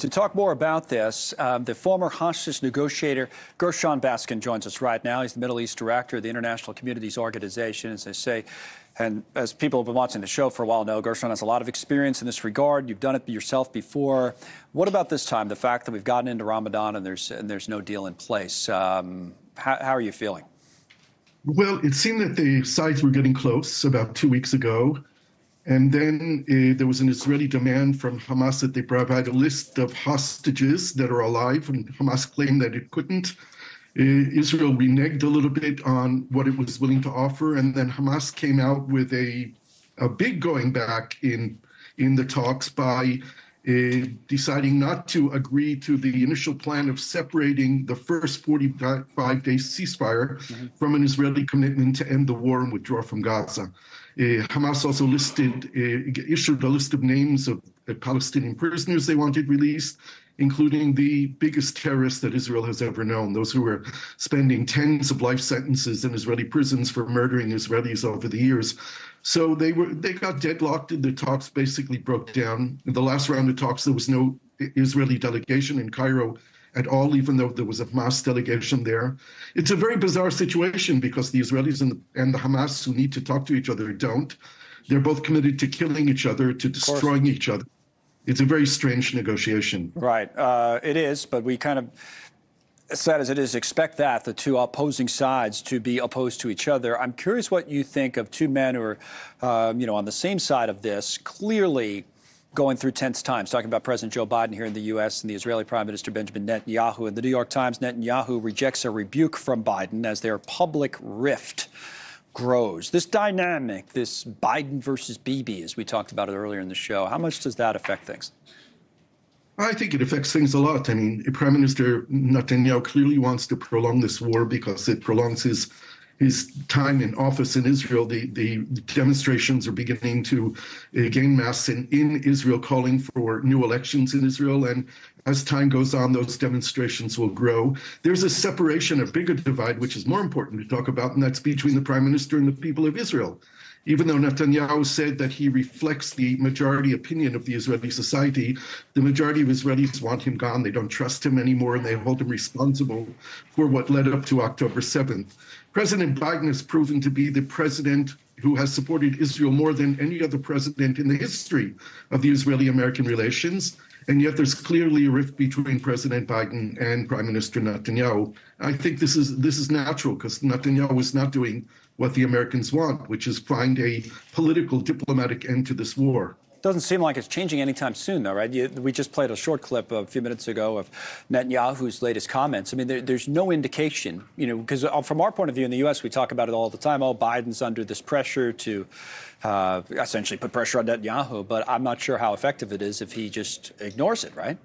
To talk more about this, the former hostage negotiator Gershon Baskin joins us right now. He's the Middle East director of the International Communities Organization, as they say. And as people have been watching the show for a while know, Gershon has a lot of experience in this regard. You've done it yourself before. What about this time, the fact that we've gotten into Ramadan and there's no deal in place? How are you feeling? Well, it seemed that the sides were getting close about 2 weeks ago. And then there was an Israeli demand from Hamas that they provide a list of hostages that are alive, and Hamas claimed that it couldn't. Israel reneged a little bit on what it was willing to offer, and then Hamas came out with a big going back in the talks by deciding not to agree to the initial plan of separating the first 45-day ceasefire from an Israeli commitment to end the war and withdraw from Gaza. Hamas also issued a list of names of Palestinian prisoners they wanted released, including the biggest terrorists that Israel has ever known, those who were spending tens of life sentences in Israeli prisons for murdering Israelis over the years. So they got deadlocked, and the talks basically broke down. In the last round of talks, there was no Israeli delegation in Cairo at all, even though there was a Hamas delegation there. It's a very bizarre situation because the Israelis and the Hamas, who need to talk to each other, don't. They're both committed to killing each other, to destroying each other. It's a very strange negotiation. Right. It is, but we kind of, sad as it is, expect the two opposing sides to be opposed to each other. I'm curious what you think of two men who are, on the same side of this, clearly going through tense times, talking about President Joe Biden here in the U.S. and the Israeli Prime Minister Benjamin Netanyahu. In the New York Times, Netanyahu rejects a rebuke from Biden as their public rift grows. This dynamic, this Biden versus Bibi, as we talked about it earlier in the show, how much does that affect things? I think it affects things a lot. I mean, Prime Minister Netanyahu clearly wants to prolong this war because it prolongs his time in office in Israel. The demonstrations are beginning to gain mass in Israel, calling for new elections in Israel. And as time goes on, those demonstrations will grow. There's a separation, a bigger divide, which is more important to talk about, and that's between the Prime Minister and the people of Israel. Even though Netanyahu said that he reflects the majority opinion of the Israeli society, the majority of Israelis want him gone. They don't trust him anymore, and they hold him responsible for what led up to October 7th. President Biden has proven to be the president who has supported Israel more than any other president in the history of the Israeli-American relations. And yet there's clearly a rift between President Biden and Prime Minister Netanyahu. I think this is natural because Netanyahu is not doing what the Americans want, which is find a political, diplomatic end to this war. Doesn't seem like it's changing anytime soon, though, right? We just played a short clip a few minutes ago of Netanyahu's latest comments. I mean, there's no indication, because from our point of view in the U.S., we talk about it all the time. Oh, Biden's under this pressure to essentially put pressure on Netanyahu, but I'm not sure how effective it is if he just ignores it, right?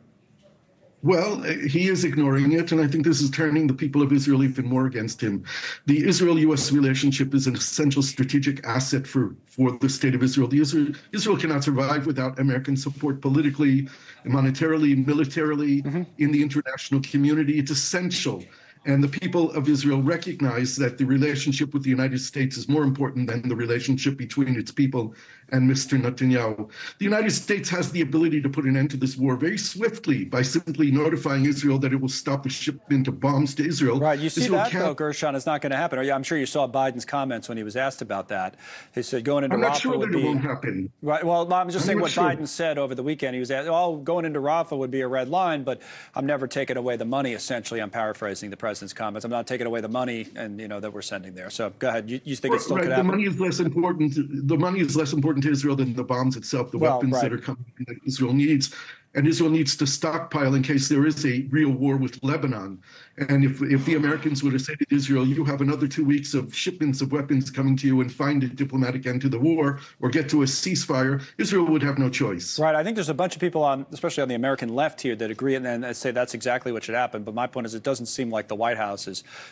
Well, he is ignoring it, and I think this is turning the people of Israel even more against him. The Israel-U.S. relationship is an essential strategic asset for the state of Israel. Israel cannot survive without American support politically, monetarily, militarily, in the international community. It's essential. And the people of Israel recognize that the relationship with the United States is more important than the relationship between its people and Mr. Netanyahu. The United States has the ability to put an end to this war very swiftly by simply notifying Israel that it will stop the shipment of bombs to Israel. Right. You see that, though, Gershon, is not going to happen. I'm sure you saw Biden's comments when he was asked about that. He said going into Rafah would be... I'm not sure that it won't happen. Right. Well, I'm just saying what Biden said over the weekend. He was asked, going into Rafah would be a red line, but I'm never taking away the money, essentially. I'm paraphrasing the president's comments. I'm not taking away the money that we're sending there. So go ahead. You think it still could happen? The money is less important. The money is less important to Israel than the bombs itself, the weapons that are coming that Israel needs. And Israel needs to stockpile in case there is a real war with Lebanon. And if the Americans were to say to Israel, you have another 2 weeks of shipments of weapons coming to you and find a diplomatic end to the war or get to a ceasefire, Israel would have no choice. Right. I think there's a bunch of people, especially on the American left here, that agree and say that's exactly what should happen. But my point is it doesn't seem like the White House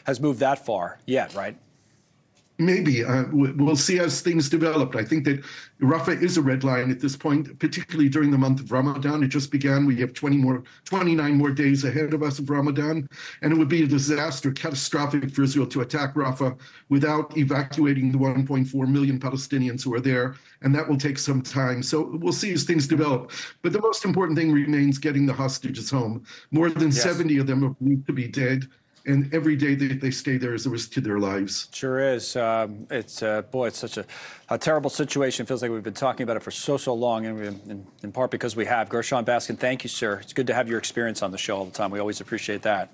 has moved that far yet, right? Maybe. We'll see as things develop. I think that Rafah is a red line at this point, particularly during the month of Ramadan. It just began. We have 29 more days ahead of us of Ramadan. And it would be a disaster, catastrophic for Israel to attack Rafah without evacuating the 1.4 million Palestinians who are there. And that will take some time. So we'll see as things develop. But the most important thing remains getting the hostages home. More than Yes. 70 of them are believed to be dead. And every day that they stay there is a risk to their lives. Sure is. Boy, it's such a terrible situation. It feels like we've been talking about it for so long, and in part because we have. Gershon Baskin, thank you, sir. It's good to have your experience on the show all the time. We always appreciate that.